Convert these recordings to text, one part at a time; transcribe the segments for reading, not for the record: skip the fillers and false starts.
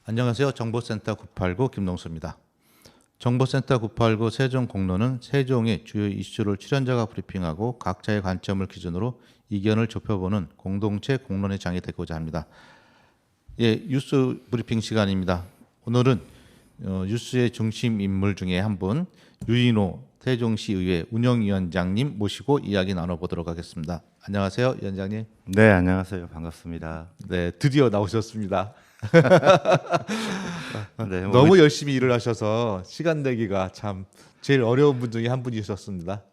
안녕하세요. 정보센터 989 김동수입니다. 정보센터 989 세종공론은 세종의 주요 이슈를 출연자가 브리핑하고 각자의 관점을 기준으로 의견을 좁혀보는 공동체 공론의 장이 되고자 합니다. 뉴스 브리핑 시간입니다. 오늘은 뉴스의 중심 인물 중에 한 분, 유인호 세종시의회 운영위원장님 모시고 이야기 나눠보도록 하겠습니다. 안녕하세요, 위원장님. 네, 안녕하세요. 반갑습니다. 네, 드디어 나오셨습니다. 네, 너무 열심히 일을 하셔서 시간 내기가 참 제일 어려운 분 중에 한 분이셨습니다.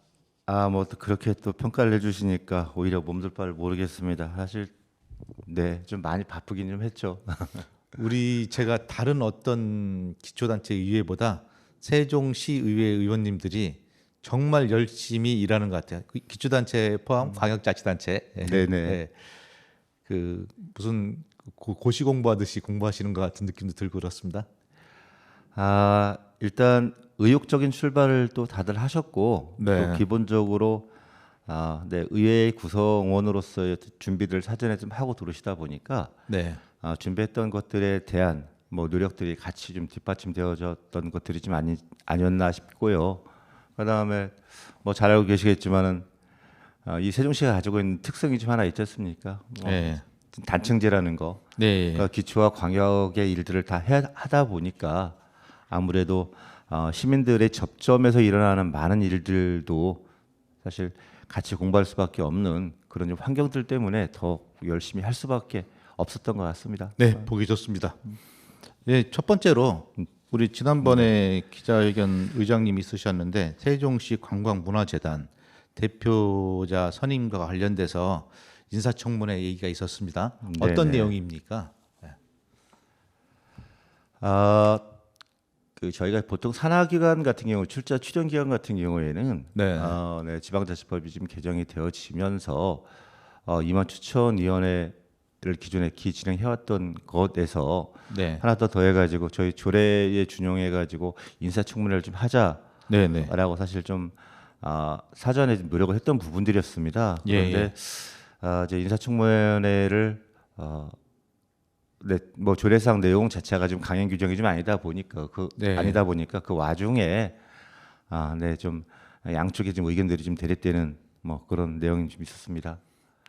뭐 또 그렇게 또 평가를 해주시니까 오히려 몸둘 바를 모르겠습니다. 사실 네, 좀 많이 바쁘긴 좀 했죠. 제가 다른 어떤 기초단체 의회보다 세종시 의회 의원님들이 정말 열심히 일하는 것 같아요. 기초단체 포함 광역자치단체. 네네. 네. 그 무슨 고시 공부하듯이 공부하시는 것 같은 느낌도 들고 그렇습니다. 일단 의욕적인 출발을 또 다들 하셨고, 네. 또 기본적으로 네, 의회 구성원으로서의 준비를 사전에 좀 하고 들어오시다 보니까 네. 준비했던 것들에 대한 뭐 노력들이 같이 좀 뒷받침되어졌던 것들이 좀 아니었나 싶고요. 그다음에 뭐 잘 알고 계시겠지만은 이 세종시가 가지고 있는 특성이 좀 하나 있지 않습니까? 네. 단층제라는 거, 네. 그러니까 기초와 광역의 일들을 다 하다 보니까 아무래도 시민들의 접점에서 일어나는 많은 일들도 사실 같이 공부할 수밖에 없는 그런 좀 환경들 때문에 더 열심히 할 수밖에 없었던 것 같습니다. 네, 보기 좋습니다. 예, 첫 번째로 우리 지난번에 기자회견 의장님이 있으셨는데 세종시 관광문화재단 대표자 선임과 관련돼서 인사청문회 얘기가 있었습니다. 어떤 네네. 내용입니까? 저희가 보통 산하기관 같은 경우 출자 출연기관 같은 경우에는 네. 네, 지방자치법이 지금 개정이 되어지면서 임원 추천위원회를 기존에 진행해왔던 것에서 네. 하나 더 더해가지고 저희 조례에 준용해가지고 인사청문회를 좀 하자라고 네, 네. 사실 좀 사전에 좀 노력을 했던 부분들이었습니다. 예, 그런데 이제 인사청문회를 네, 뭐 조례상 내용 자체가 좀 강행 규정이 좀 아니다 보니까 네. 그 와중에 네, 좀 양쪽의 좀 의견들이 좀 대립되는 뭐 그런 내용이 좀 있었습니다.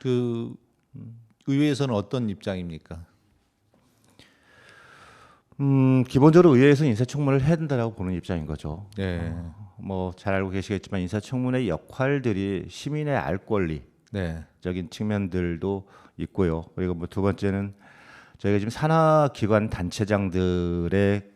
그 의회에서는 어떤 입장입니까? 기본적으로 의회에서 인사청문회를 해야 된다라고 보는 입장인 거죠. 네. 뭐 잘 알고 계시겠지만 인사청문회 역할들이 시민의 알 권리적인 네. 측면들도 있고요. 그리고 뭐 두 번째는 저희가 지금 산하기관 단체장들의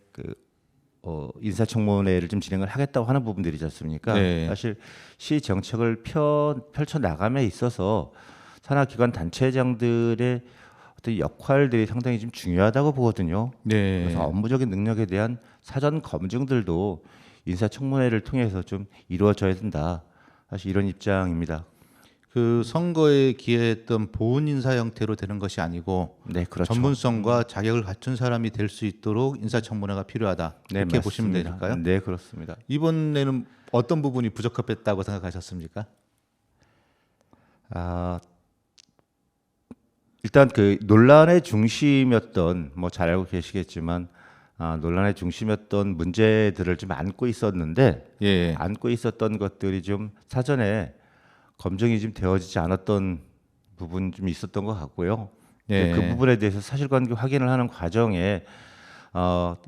인사청문회를 좀 진행을 하겠다고 하는 부분들이지 않습니까? 네. 사실 시 정책을 펼쳐 나감에 있어서 산하기관 단체장들의 어떤 역할들이 상당히 좀 중요하다고 보거든요. 네. 그래서 업무적인 능력에 대한 사전 검증들도 인사청문회를 통해서 좀 이루어져야 된다. 사실 이런 입장입니다. 그 선거에 기여했던 보훈 인사 형태로 되는 것이 아니고 네, 그렇죠. 전문성과 자격을 갖춘 사람이 될 수 있도록 인사청문회가 필요하다. 네, 이렇게 맞습니다. 보시면 될까요? 네, 그렇습니다. 이번에는 어떤 부분이 부적합했다고 생각하셨습니까? 일단 그 논란의 중심이었던 뭐 잘 알고 계시겠지만 논란의 중심이었던 문제들을 좀 안고 있었는데 예. 안고 있었던 것들이 좀 사전에 검증이 좀 되어지지 않았던 부분 좀 있었던 것 같고요. 예. 그 부분에 대해서 사실관계 확인을 하는 과정에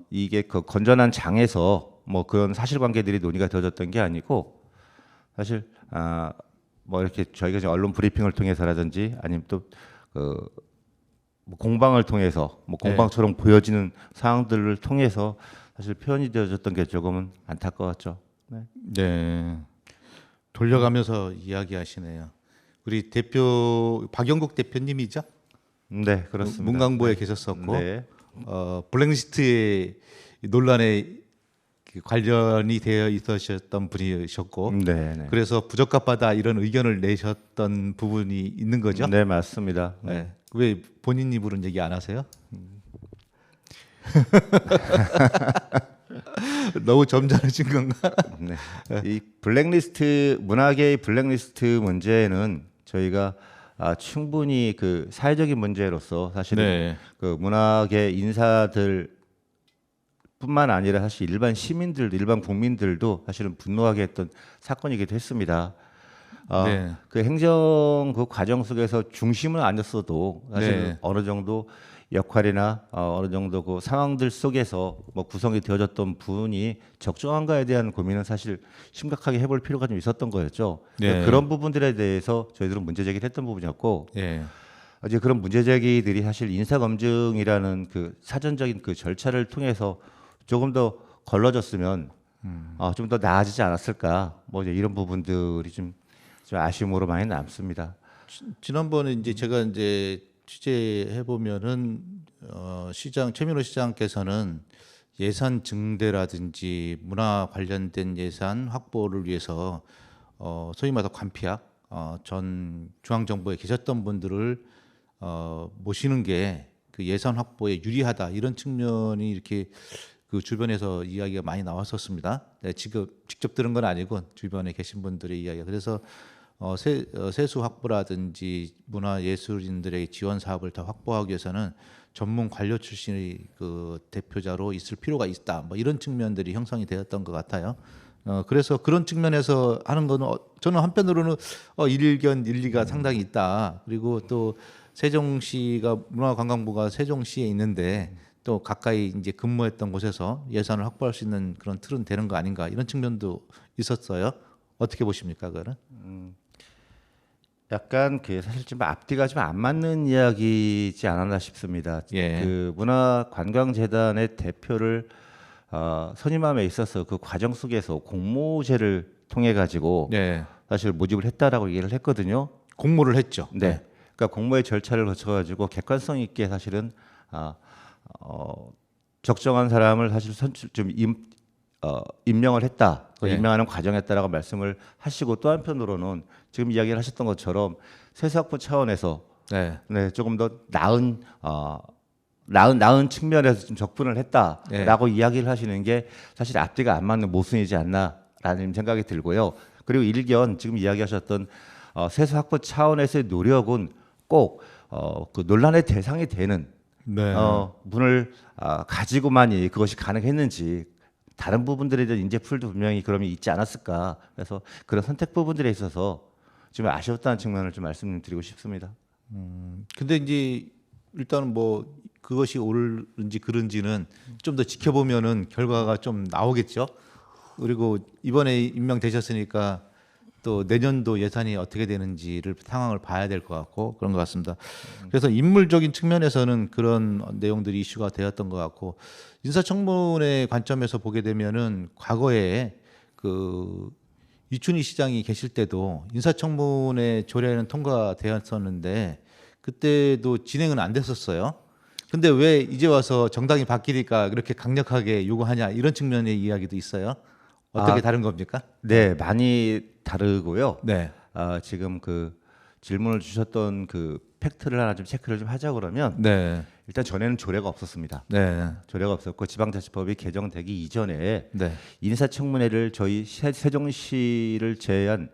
이게 그 건전한 장에서 뭐 그런 사실관계들이 논의가 되어졌던 게 아니고 사실 뭐 이렇게 저희가 이제 언론 브리핑을 통해서라든지 아니면 또 뭐 공방을 통해서 뭐 공방처럼 보여지는 상황들을 통해서 사실 표현이 되어졌던 게 조금은 안타까웠죠. 네. 네. 돌려가면서 이야기하시네요. 우리 대표 박영국 대표님이죠? 네, 그렇습니다. 문광부에 계셨었고 네. 블랙리스트의 논란에 관련이 되어 있으셨던 분이셨고 네, 네. 그래서 부적합하다 이런 의견을 내셨던 부분이 있는 거죠? 네, 맞습니다. 네. 왜 본인 입으로는 얘기 안 하세요? 너무 점잖으신 건가? 네. 이 블랙리스트 문화계의 블랙리스트 문제는 저희가 충분히 그 사회적인 문제로서 사실은 네. 그 문화계 인사들 뿐만 아니라 사실 일반 시민들, 일반 국민들도 사실은 분노하게 했던 사건이기도 했습니다. 네. 그 행정 그 과정 속에서 중심은 아니었어도 사실 네. 어느 정도 역할이나 어느 정도 그 상황들 속에서 뭐 구성이 되어졌던 부분이 적정한가에 대한 고민은 사실 심각하게 해볼 필요가 좀 있었던 거였죠. 네. 그런 부분들에 대해서 저희들은 문제 제기를 했던 부분이었고 예. 이제 그런 문제 제기들이 사실 인사 검증이라는 그 사전적인 그 절차를 통해서 조금 더 걸러졌으면 좀 더 나아지지 않았을까 뭐 이제 이런 부분들이 좀 아쉬움으로 많이 남습니다. 지난번에 이제 제가 이제 취재해 보면은 시장 최민호 시장께서는 예산 증대라든지 문화 관련된 예산 확보를 위해서 소위 말해서 관피학 전 중앙정부에 계셨던 분들을 모시는 게 그 예산 확보에 유리하다 이런 측면이 이렇게 그 주변에서 이야기가 많이 나왔었습니다. 네, 지금 직접 들은 건 아니고 주변에 계신 분들의 이야기가 그래서 세수 확보라든지 문화예술인들의 지원 사업을 더 확보하기 위해서는 전문 관료 출신의 그 대표자로 있을 필요가 있다. 뭐 이런 측면들이 형성이 되었던 것 같아요. 그래서 그런 측면에서 하는 거는 저는 한편으로는 일견 일리가 상당히 있다. 그리고 또 세종시가 문화관광부가 세종시에 있는데 또 가까이 이제 근무했던 곳에서 예산을 확보할 수 있는 그런 틀은 되는 거 아닌가 이런 측면도 있었어요. 어떻게 보십니까, 그거는? 약간 그 사실 좀 앞뒤가 좀 안 맞는 이야기지 않았나 싶습니다. 예. 그 문화관광재단의 대표를 선임함에 있어서 그 과정 속에서 공모제를 통해 가지고 네. 사실 모집을 했다라고 얘기를 했거든요. 공모를 했죠. 네. 그러니까 공모의 절차를 거쳐 가지고 객관성 있게 사실은 적정한 사람을 사실 임명을 했다. 그 네. 임명하는 과정이었다라고 말씀을 하시고 또 한편으로는 지금 이야기를 하셨던 것처럼 세수학부 차원에서 네. 조금 더 나은 측면에서 좀 적분을 했다라고 이야기를 하시는 게 사실 앞뒤가 안 맞는 모순이지 않나라는 생각이 들고요. 그리고 일견 지금 이야기하셨던 세수학부 차원에서의 노력은 꼭 그 논란의 대상이 되는 네. 문을 가지고만이 그것이 가능했는지 다른 부분들에 대한 인재풀도 분명히 그러면 있지 않았을까. 그래서 그런 선택 부분들에 있어서 좀 아쉬웠다는 측면을 좀 말씀드리고 싶습니다. 근데 이제 일단은 뭐 그것이 옳은지 그른지는 좀 더 지켜보면은 결과가 좀 나오겠죠. 그리고 이번에 임명되셨으니까 또 내년도 예산이 어떻게 되는지를 상황을 봐야 될 것 같고 그런 것 같습니다. 그래서 인물적인 측면에서는 그런 내용들이 이슈가 되었던 것 같고 인사청문회 관점에서 보게 되면은 과거에 그 이춘희 시장이 계실 때도 인사청문회 조례는 통과되었었는데 그때도 진행은 안 됐었어요. 근데 왜 이제 와서 정당이 바뀌니까 그렇게 강력하게 요구하냐 이런 측면의 이야기도 있어요. 어떻게 다른 겁니까? 네, 많이 다르고요. 네. 지금 그 질문을 주셨던 그 팩트를 하나 좀 체크를 좀 하자 그러면 네. 일단 전에는 조례가 없었습니다. 네. 조례가 없었고 지방자치법이 개정되기 이전에 네. 인사청문회를 저희 세종시를 제외한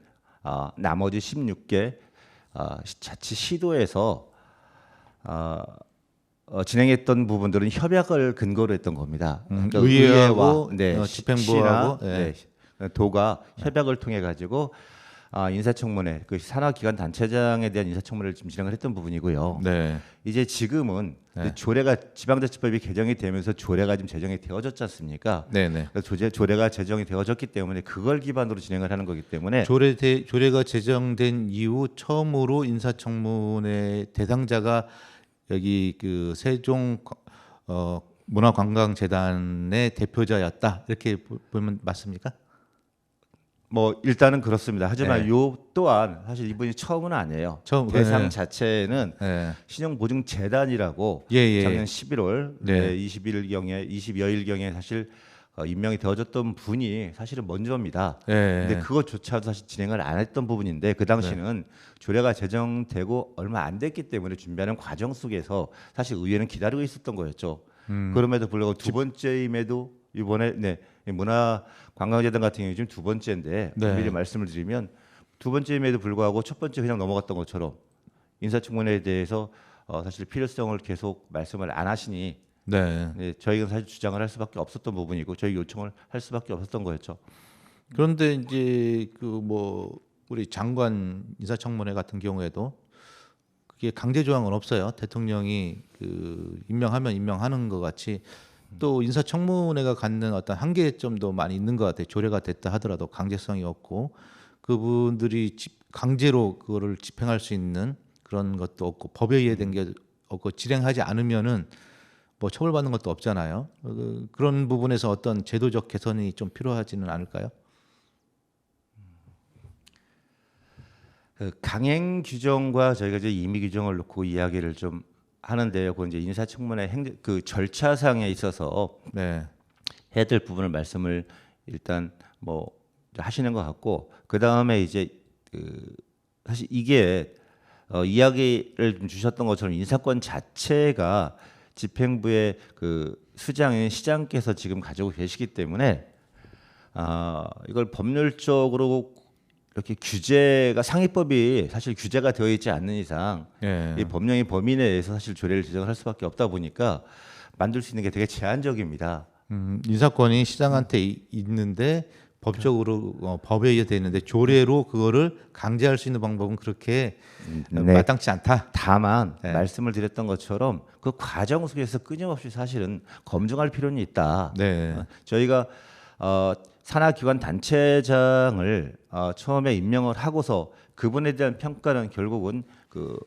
나머지 16개 자치 시도에서 진행했던 부분들은 협약을 근거로 했던 겁니다. 그러니까 의회하고 네, 집행부하고 시나, 도가 협약을 통해 가지고 인사청문회 그 산하기관 단체장에 대한 인사청문회를 지금 진행을 했던 부분이고요. 네. 이제 지금은 네. 조례가 지방자치법이 개정이 되면서 조례가 지금 제정이 되어졌지 않습니까? 네, 네. 그래서 조례가 제정이 되어졌기 때문에 그걸 기반으로 진행을 하는 거기 때문에 조례가 제정된 이후 처음으로 인사청문회 대상자가 여기 그 세종 문화관광재단의 대표자였다 이렇게 보면 맞습니까? 뭐 일단은 그렇습니다. 하지만 네. 요 또한 사실 이분이 처음은 아니에요. 처음, 대상 네. 자체는 네. 신용보증재단이라고 예. 작년 11월 네. 20여일 경에 사실 임명이 되어졌던 분이 사실은 먼저입니다. 네. 근데 그것조차도 사실 진행을 안 했던 부분인데 그 당시는 조례가 제정되고 얼마 안 됐기 때문에 준비하는 과정 속에서 사실 의회는 기다리고 있었던 거였죠. 그럼에도 불구하고 두 번째임에도 이번에 문화관광재단 같은 경우 지금 두 번째인데 네. 미리 말씀을 드리면 두 번째임에도 불구하고 첫 번째 그냥 넘어갔던 것처럼 인사청문회에 대해서 사실 필요성을 계속 말씀을 안 하시니 네. 네, 저희가 사실 주장을 할 수밖에 없었던 부분이고 저희 요청을 할 수밖에 없었던 거였죠. 그런데 이제 그 뭐 우리 장관 인사청문회 같은 경우에도 그게 강제 조항은 없어요. 대통령이 그 임명하면 임명하는 것 같이 또 인사청문회가 갖는 어떤 한계점도 많이 있는 것 같아요. 조례가 됐다 하더라도 강제성이 없고 그분들이 강제로 그거를 집행할 수 있는 그런 것도 없고 법에 의해된 게 없고 실행하지 않으면은 뭐 처벌받는 것도 없잖아요. 그런 부분에서 어떤 제도적 개선이 좀 필요하지는 않을까요? 그 강행 규정과 저희가 이제 임의 규정을 놓고 이야기를 좀 하는데요. 그 이제 인사청문회 그 절차상에 있어서 네, 해야 될 부분을 말씀을 일단 뭐 하시는 것 같고 그 다음에 이제 그 사실 이게 이야기를 좀 주셨던 것처럼 인사권 자체가 집행부의 그 수장인 시장께서 지금 가지고 계시기 때문에 이걸 법률적으로 이렇게 규제가 상위법이 사실 규제가 되어 있지 않는 이상 예. 이 법령의 범위 내에서 사실 조례를 제정할 수밖에 없다 보니까 만들 수 있는 게 되게 제한적입니다. 인사권이 시장한테 있는데 법적으로 법에 의해 돼 있는데 조례로 그거를 강제할 수 있는 방법은 그렇게 네. 마땅치 않다. 다만 네. 말씀을 드렸던 것처럼 그 과정 속에서 끊임없이 사실은 검증할 필요는 있다. 네, 저희가 산하기관 단체장을 처음에 임명을 하고서 그분에 대한 평가는 결국은 그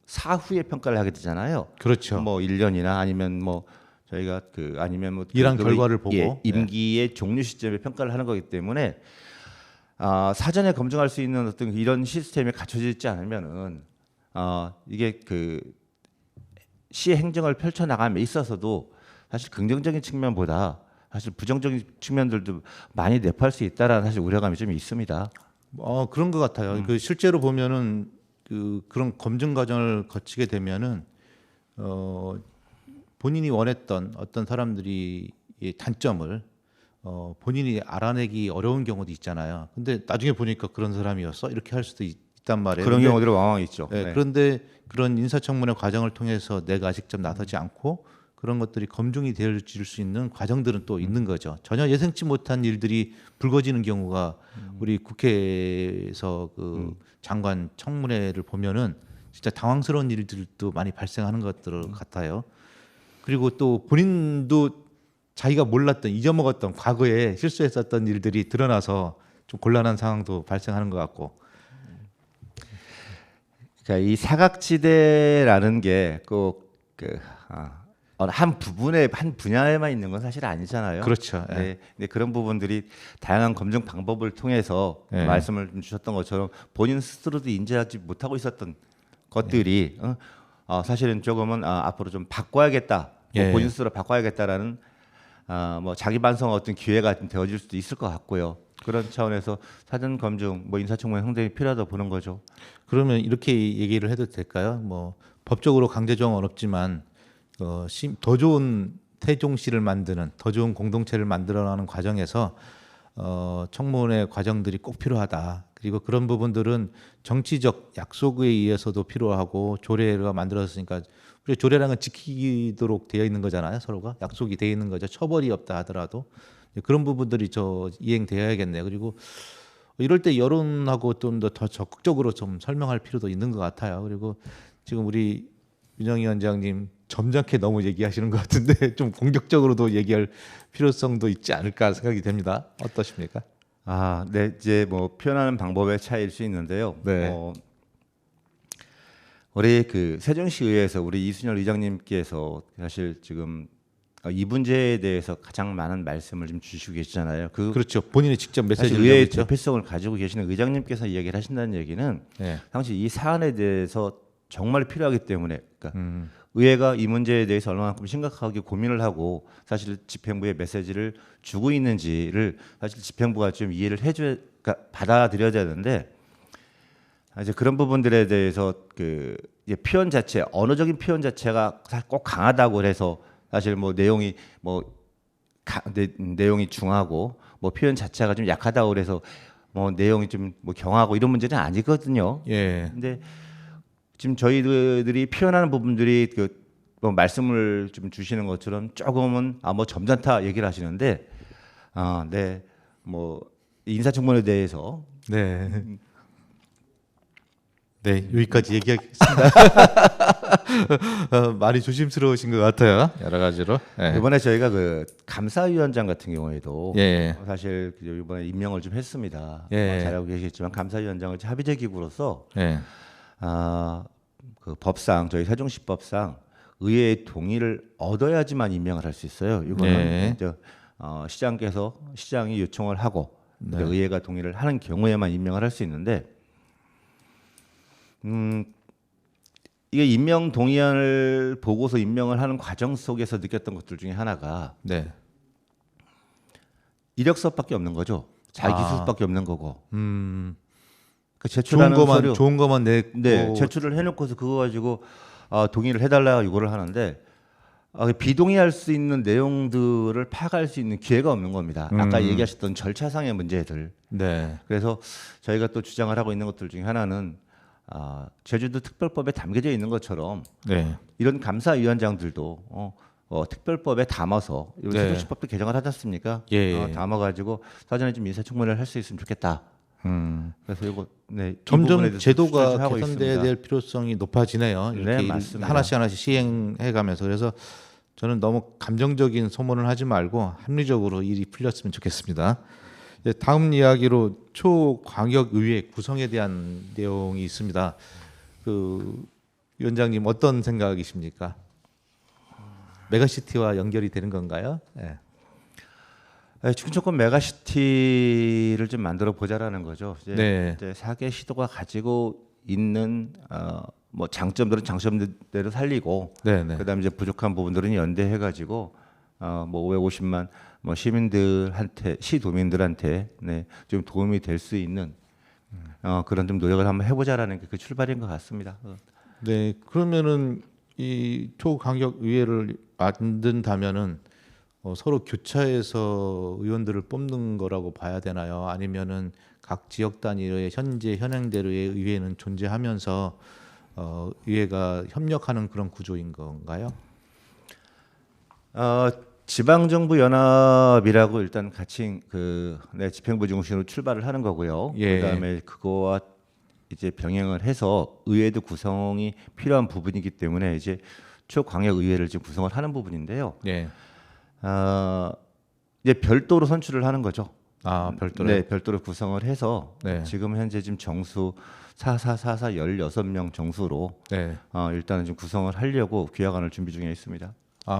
사후에 평가를 하게 되잖아요. 그렇죠. 뭐 1년이나 아니면 뭐 저희가 그 아니면 뭐 일한 그 결과를 보고. 네. 임기의 종료 시점에 평가를 하는 거기 때문에 사전에 검증할 수 있는 어떤 이런 시스템이 갖춰져 있지 않으면은 이게 그 시 행정을 펼쳐 나감에 있어서도 사실 긍정적인 측면보다 사실 부정적인 측면들도 많이 내포할 수 있다라는 사실 우려감이 좀 있습니다. 그런 것 같아요. 그 실제로 보면은 그런 검증 과정을 거치게 되면은 본인이 원했던 어떤 사람들이 이 단점을 본인이 알아내기 어려운 경우도 있잖아요. 근데 나중에 보니까 그런 사람이었어 이렇게 할 수도 있단 말이에요. 그런 근데 경우들이 왕왕 있죠. 네, 네. 그런데 그런 인사청문회 과정을 통해서 내가 직접 나서지 않고 그런 것들이 검증이 될 수 있는 과정들은 또 있는 거죠. 전혀 예상치 못한 일들이 불거지는 경우가 우리 국회에서 그 장관 청문회를 보면은 진짜 당황스러운 일들도 많이 발생하는 것들 같아요. 그리고 또 본인도 자기가 몰랐던 잊어먹었던 과거에 실수했었던 일들이 드러나서 좀 곤란한 상황도 발생하는 것 같고. 그러니까 이 사각지대라는 게 꼭 한 부분에 한 분야에만 있는 건 사실 아니잖아요. 그렇죠. 예. 네, 근데 그런 부분들이 다양한 검증 방법을 통해서 예. 말씀을 좀 주셨던 것처럼 본인 스스로도 인지하지 못하고 있었던 것들이 사실은 조금은 앞으로 좀 바꿔야겠다, 뭐 예. 본인 스스로 바꿔야겠다라는 뭐 자기 반성 어떤 기회가 좀 되어질 수도 있을 것 같고요. 그런 차원에서 사전 검증, 뭐 인사청문회 상당히 필요하다 보는 거죠. 그러면 이렇게 얘기를 해도 될까요? 뭐 법적으로 강제 조항은 없지만 더 좋은 태종시를 만드는 더 좋은 공동체를 만들어가는 과정에서 청문회 과정들이 꼭 필요하다. 그리고 그런 부분들은 정치적 약속에 의해서도 필요하고 조례가 만들어졌으니까 우리 조례랑은 지키도록 되어 있는 거잖아요. 서로가 약속이 되어 있는 거죠. 처벌이 없다 하더라도 그런 부분들이 이행되어야겠네요. 그리고 이럴 때 여론하고 좀 더 적극적으로 좀 설명할 필요도 있는 것 같아요. 그리고 지금 우리 윤영희 원장님 점잖게 너무 얘기하시는 것 같은데 좀 공격적으로도 얘기할 필요성도 있지 않을까 생각이 됩니다. 어떠십니까? 네, 이제 뭐 표현하는 방법의 차이일 수 있는데요. 네. 우리 그 세종시의회에서 우리 이순열 의장님께서 사실 지금 이 문제에 대해서 가장 많은 말씀을 좀 주시고 계시잖아요. 그렇죠. 본인이 직접 사실 메시지를 의회의 내고 있죠. 대표성을 가지고 계시는 의장님께서 이야기를 하신다는 얘기는 네. 당시 이 사안에 대해서 정말 필요하기 때문에 그러니까 의회가 이 문제에 대해서 얼마만큼 심각하게 고민을 하고 사실 집행부의 메시지를 주고 있는지를 사실 집행부가 좀 이해를 해줘야 그러니까 받아들여야 되는데 이제 그런 부분들에 대해서 그 이제 표현 자체 언어적인 표현 자체가 꼭 강하다고 해서 사실 뭐 내용이 내용이 중하고 뭐 표현 자체가 좀 약하다고 그래서 뭐 내용이 좀 뭐 경하고 이런 문제는 아니거든요. 예. 근데 지금 저희들이 표현하는 부분들이 그 뭐 말씀을 좀 주시는 것처럼 조금은 뭐 점잖다 얘기를 하시는데 네, 뭐 인사청문회에 대해서 네. 네, 여기까지 얘기하겠습니다. 많이 조심스러우신 것 같아요. 여러 가지로. 네. 이번에 저희가 그 감사위원장 같은 경우에도 예. 사실 이번에 임명을 좀 했습니다. 예. 잘 알고 계시겠지만 감사위원장을 합의제 기구로서 예. 그 법상 저희 세종시법상 의회의 동의를 얻어야지만 임명을 할 수 있어요. 이거는 예. 이제 시장이 요청을 하고 네. 의회가 동의를 하는 경우에만 임명을 할 수 있는데 이게 임명 동의안을 보고서 임명을 하는 과정 속에서 느꼈던 것들 중에 하나가 네. 이력서밖에 없는 거죠. 자기 기술밖에 없는 거고. 그 제출하는 서류, 좋은 것만 내. 네, 제출을 해놓고서 그거 가지고 동의를 해달라 요구를 하는데 비동의할 수 있는 내용들을 파악할 수 있는 기회가 없는 겁니다. 아까 얘기하셨던 절차상의 문제들. 네. 그래서 저희가 또 주장을 하고 있는 것들 중에 하나는 제주도 특별법에 담겨져 있는 것처럼 네. 이런 감사위원장들도 특별법에 담아서 네. 세종시법도 개정을 하지 않습니까? 예. 담아가지고 사전에 좀 인사청문회를 할 수 있으면 좋겠다. 그래서 이거 네, 점점 제도가 하고 개선돼야 있습니다. 될 필요성이 높아지네요. 이렇게 네, 맞습니다. 하나씩 시행해가면서. 그래서 저는 너무 감정적인 소문을 하지 말고 합리적으로 일이 풀렸으면 좋겠습니다. 예, 다음 이야기로 초광역의회 구성에 대한 내용이 있습니다. 그 위원장님 어떤 생각이십니까? 메가시티와 연결이 되는 건가요? 예. 충청권 메가시티를 좀 만들어 보자라는 거죠. 네. 이제 4개 시도가 가지고 있는 뭐 장점들은 장점대로 살리고, 네네. 그다음에 이제 부족한 부분들은 연대해가지고 뭐 550만 뭐 시민들한테 시도민들한테 네, 좀 도움이 될 수 있는 그런 좀 노력을 한번 해보자라는 게 그 출발인 것 같습니다. 네, 그러면은 이 초강력의회를 만든다면은 서로 교차해서 의원들을 뽑는 거라고 봐야 되나요? 아니면은 각 지역 단위의 현재 현행대로의 의회는 존재하면서 의회가 협력하는 그런 구조인 건가요? 지방정부 연합이라고 일단 같이 집행부 중심으로 출발을 하는 거고요. 예. 그다음에 그거와 이제 병행을 해서 의회도 구성이 필요한 부분이기 때문에 이제 초광역 의회를 지금 구성을 하는 부분인데요. 예. 이제 별도로 선출을 하는 거죠. 별도로. 네, 별도로 구성을 해서 네. 지금 현재 지금 정수 4444 16명 정수로 네. 일단은 지금 구성을 하려고 기획안을 준비 중에 있습니다.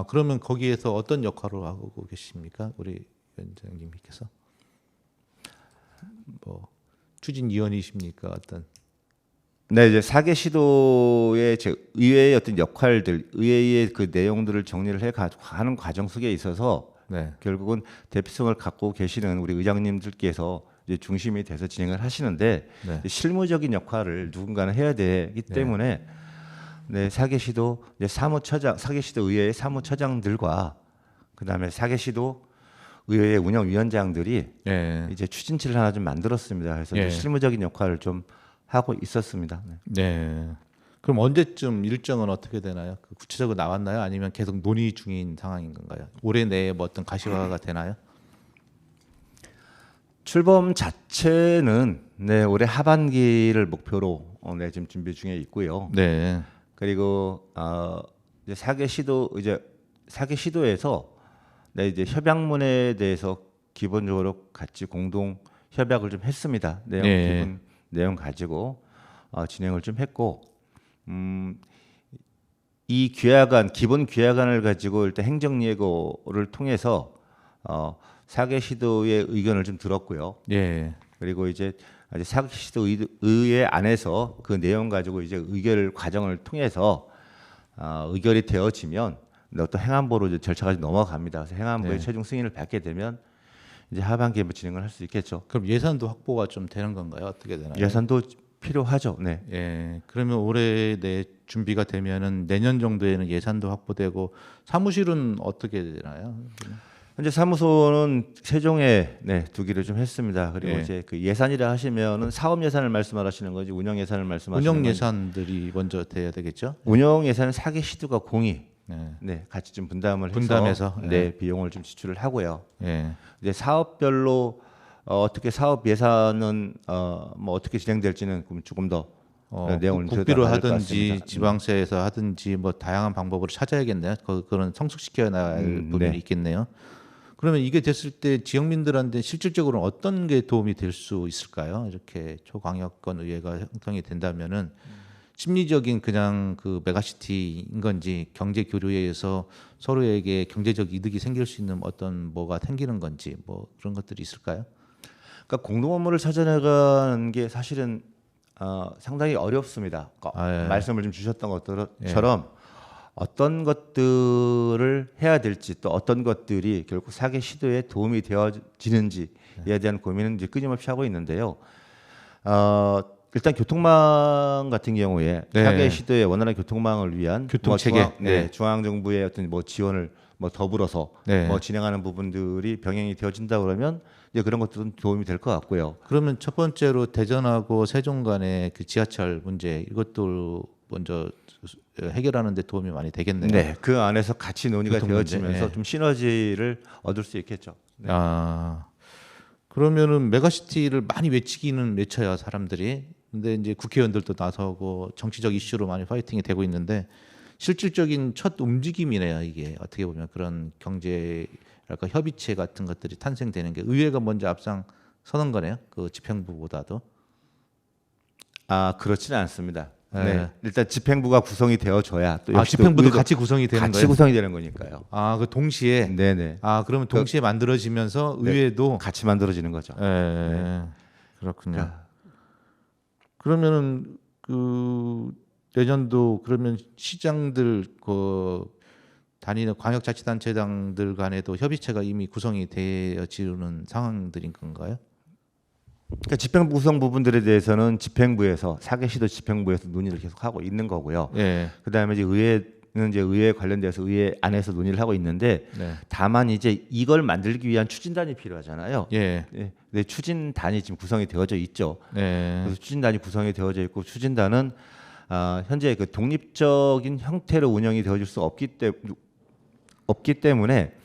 그러면 거기에서 어떤 역할을 하고 계십니까? 우리 위원장님께서 뭐 추진위원이십니까? 어떤? 네, 이제 4개 시도의 의회의 어떤 역할들, 의회의 그 내용들을 정리를 하는 과정 속에 있어서 네. 결국은 대표성을 갖고 계시는 우리 의장님들께서 이제 중심이 돼서 진행을 하시는데 네. 실무적인 역할을 누군가는 해야 되기 때문에 네, 4개 시도 이제 사무처장, 4개 시도 의회의 사무처장들과 그다음에 4개 시도 의회의 운영위원장들이 네. 이제 추진치를 하나 좀 만들었습니다. 그래서 이제 실무적인 역할을 좀 하고 있었습니다. 네. 네. 그럼 언제쯤 일정은 어떻게 되나요? 구체적으로 나왔나요? 아니면 계속 논의 중인 상황인 건가요? 올해 내에 뭐 어떤 가시화가 되나요? 출범 자체는 네, 올해 하반기를 목표로 네, 지금 준비 중에 있고요. 네. 그리고 이제 4개 시도에서 네, 이제 협약문에 대해서 기본적으로 같이 공동 협약을 좀 했습니다. 내용 가지고 진행을 좀 했고, 이 기본 기획안을 가지고 일단 행정예고를 통해서 4개 시도의 의견을 좀 들었고요. 예. 그리고 이제 4개 시도 의회 안에서 그 내용 가지고 이제 의결 과정을 통해서 의결이 되어지면 어떤 행안부로 이제 절차가 넘어갑니다. 그래서 행안부의 최종 승인을 받게 되면 이제 하반기에 진행을 할 수 있겠죠. 그럼 예산도 확보가 좀 되는 건가요? 어떻게 되나요? 예산도 필요하죠. 네. 예. 그러면 올해 내 준비가 되면은 내년 정도에는 예산도 확보되고 사무실은 어떻게 되나요? 현재 사무소는 세종에 두기로 좀 했습니다. 그리고 이제 그 예산이라 하시면은 사업 예산을 말씀하시는 거지 운영 예산을 말씀하시는 운영 예산들이 먼저 돼야 되겠죠? 운영 예산은 4개 시도가 공이 네. 네, 같이 좀 분담을 분담해서, 해서 네, 비용을 좀 지출을 하고요. 예. 이제 사업별로 어떻게 사업 예산은 뭐 어떻게 진행될지는 조금 더 내용을 국비로 들여다봐야 될 것 하든지 같습니다. 지방세에서 하든지 뭐 다양한 방법으로 찾아야겠네요. 그런 성숙시켜야 할 부분이 네. 있겠네요. 그러면 이게 됐을 때 지역민들한테 실질적으로 어떤 게 도움이 될 수 있을까요? 이렇게 초광역권 의회가 형성이 된다면은 심리적인 그냥 그 메가시티인 건지 경제 교류에서 서로에게 경제적 이득이 생길 수 있는 어떤 뭐가 생기는 건지 뭐 그런 것들이 있을까요? 그러니까 공동 업무를 찾아내가는 게 사실은 상당히 어렵습니다. 예. 말씀을 좀 주셨던 것처럼 어떤 것들을 해야 될지 또 어떤 것들이 결국 사계 시도에 도움이 되어지는지에 대한 고민은 이제 끊임없이 하고 있는데요. 일단 교통망 같은 경우에 네. 사계 시도의 원활한 교통망을 위한 교통 체계. 중앙 정부의 어떤 뭐 지원을 뭐 더불어서 네. 뭐 진행하는 부분들이 병행이 되어진다 그러면 이제 그런 것들은 도움이 될 것 같고요. 그러면 첫 번째로 대전하고 세종 간의 그 지하철 문제 이것도 먼저 해결하는 데 도움이 많이 되겠네요. 네, 그 안에서 같이 논의가 교통 문제, 되어지면서 예. 좀 시너지를 얻을 수 있겠죠. 아, 그러면은 메가시티를 많이 외치기는 외쳐요, 사람들이. 근데 이제 국회의원들도 나서고 정치적 이슈로 많이 파이팅이 되고 있는데 실질적인 첫 움직임이네요, 이게. 어떻게 보면 그런 경제랄까 협의체 같은 것들이 탄생되는 게 의회가 먼저 앞장 서는 거네요. 그 집행부보다도. 그렇지는 않습니다. 네. 네, 일단 집행부가 구성이 되어줘야 또 역시 또 집행부도 의회도 같이 구성이 되는 같이 거예요. 구성이 되는 거니까요. 그 동시에. 네네. 그러면 동시에 만들어지면서 네, 의회도. 같이 만들어지는 거죠. 예, 그렇군요. 그러니까 그러면은 그 내년도 그러면 시장들 그 다니는 광역자치단체장들 간에도 협의체가 이미 구성이 되어지는 상황들인 건가요? 그러니까 집행부 구성 부분들에 대해서는 집행부에서 사계시도 집행부에서 논의를 계속 하고 있는 거고요. 예. 그다음에 이제 의회는 이제 의회 관련돼서 의회 안에서 논의를 하고 있는데 네. 다만 이제 이걸 만들기 위한 추진단이 필요하잖아요. 예. 네, 네, 추진단이 지금 구성이 되어져 있죠. 예. 그래서 추진단이 구성이 되어져 있고 추진단은 현재 그 독립적인 형태로 운영이 되어질 수 없기 때문에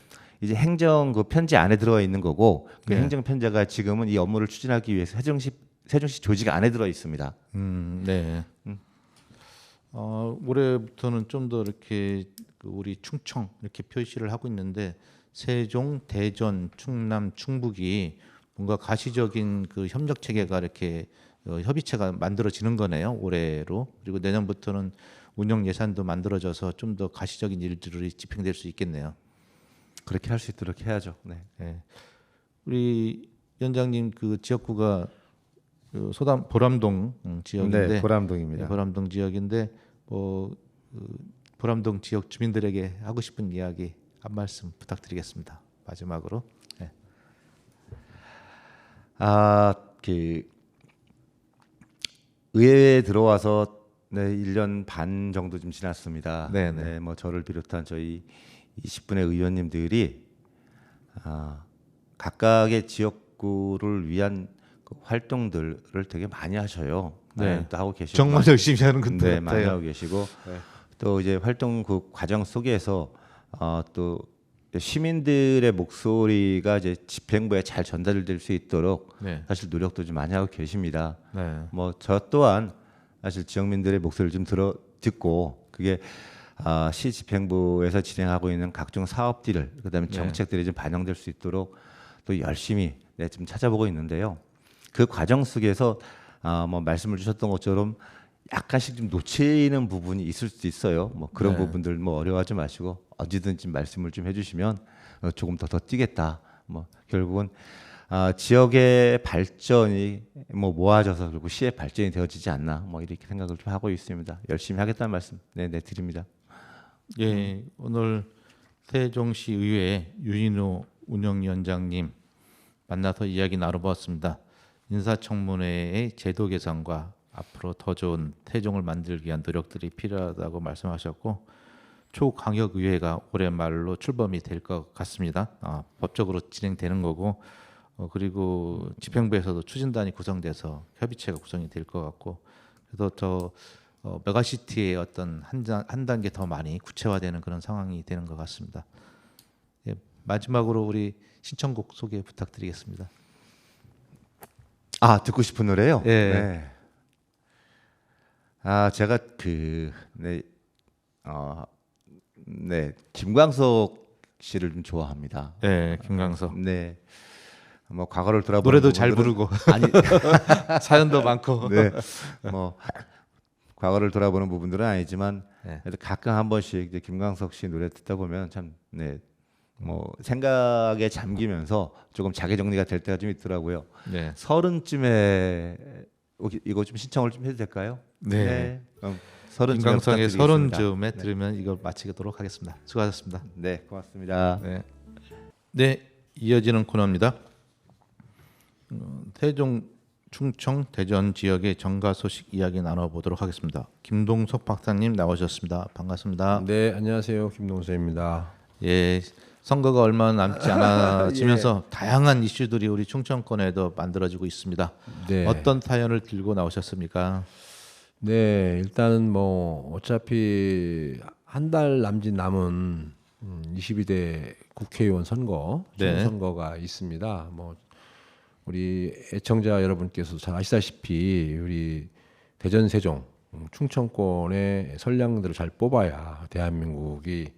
이제 행정 그 편제 안에 들어가 있는 거고 그 네. 행정 편제가 지금은 이 업무를 추진하기 위해서 세종시 조직 안에 들어 있습니다. 네. 올해부터는 좀 더 이렇게 그 우리 충청 이렇게 표시를 하고 있는데 세종, 대전, 충남, 충북이 뭔가 가시적인 그 협력 체계가 이렇게 협의체가 만들어지는 거네요. 올해로. 그리고 내년부터는 운영 예산도 만들어져서 좀 더 가시적인 일들이 집행될 수 있겠네요. 그렇게 할 수 있도록 해야죠. 네. 예. 우리 위원장님 그 지역구가 그 소담 보람동 지역인데 네, 보람동입니다. 보람동 지역인데 보람동 지역 주민들에게 하고 싶은 이야기 한 말씀 부탁드리겠습니다. 마지막으로. 네. 그 의회에 들어와서 1년 반 정도 좀 지났습니다. 네네. 네, 뭐 저를 비롯한 저희 20분의 의원님들이 각각의 지역구를 위한 그 활동들을 되게 많이 하셔요. 네. 또 하고 계시고 정말 열심히 하는 것들 네, 많이 같아요. 하고 계시고 네. 또 이제 활동 그 과정 속에서 또 시민들의 목소리가 이제 집행부에 잘 전달될 수 있도록 네. 사실 노력도 좀 많이 하고 계십니다. 네. 뭐 저 또한 사실 지역민들의 목소리를 좀 듣고 그게 시 집행부에서 진행하고 있는 각종 사업들을 그다음에 정책들이 좀 반영될 수 있도록 또 열심히 좀 찾아보고 있는데요. 그 과정 속에서 뭐 말씀을 주셨던 것처럼 약간씩 좀 놓치는 부분이 있을 수도 있어요. 뭐 그런 네. 부분들 뭐 어려워하지 마시고 언제든지 말씀을 좀 해주시면 조금 더 뛰겠다. 뭐 결국은 지역의 발전이 뭐 모아져서 그리고 시의 발전이 되어지지 않나 뭐 이렇게 생각을 좀 하고 있습니다. 열심히 하겠다는 말씀 드립니다. 예, 오늘 세종시 의회 유인호 운영위원장님 만나서 이야기 나눠봤습니다. 인사청문회의 제도 개선과 앞으로 더 좋은 세종을 만들기 위한 노력들이 필요하다고 말씀하셨고 초광역의회가 올해 말로 출범이 될 것 같습니다. 법적으로 진행되는 거고 그리고 집행부에서도 추진단이 구성돼서 협의체가 구성이 될 것 같고 그래서 메가시티의 어떤 한 단계 더 많이 구체화되는 그런 상황이 되는 것 같습니다. 예, 마지막으로 우리 신청곡 소개 부탁드리겠습니다. 아, 듣고 싶은 노래요? 예. 네. 아, 제가 김광석 씨를 좀 좋아합니다. 네, 김광석. 네. 뭐 과거를 돌아보는 노래도 잘 부분들은- 부르고 아니, 사연도 많고. 네. 뭐 과거를 돌아보는 부분들은 아니지만 네. 그래도 가끔 한 번씩 이제 김광석 씨 노래 듣다 보면 참 뭐 생각에 잠기면서 조금 자기 정리가 될 때가 좀 있더라고요. 네. 30쯤에 이거 좀 신청을 좀 해도 될까요? 네. 그럼 30쯤에 김광석의 부탁드리겠습니다. 30쯤에 들으면 이걸 마치도록 하겠습니다. 수고하셨습니다. 네, 고맙습니다. 네. 네, 이어지는 코너입니다. 세종, 충청, 대전 지역의 정가 소식 이야기 나눠보도록 하겠습니다. 김동석 박사님 나오셨습니다. 반갑습니다. 네, 안녕하세요. 김동수입니다. 예, 선거가 얼마 남지 않아지면서 다양한 이슈들이 우리 충청권에도 만들어지고 있습니다. 네. 어떤 사연을 들고 나오셨습니까? 네, 일단은 뭐 어차피 한 달 남짓 남은 22대 국회의원 선거, 네. 선거가 있습니다. 뭐 우리 애청자 여러분께서 잘 아시다시피 우리 대전, 세종, 충청권의 선량들을 잘 뽑아야 대한민국이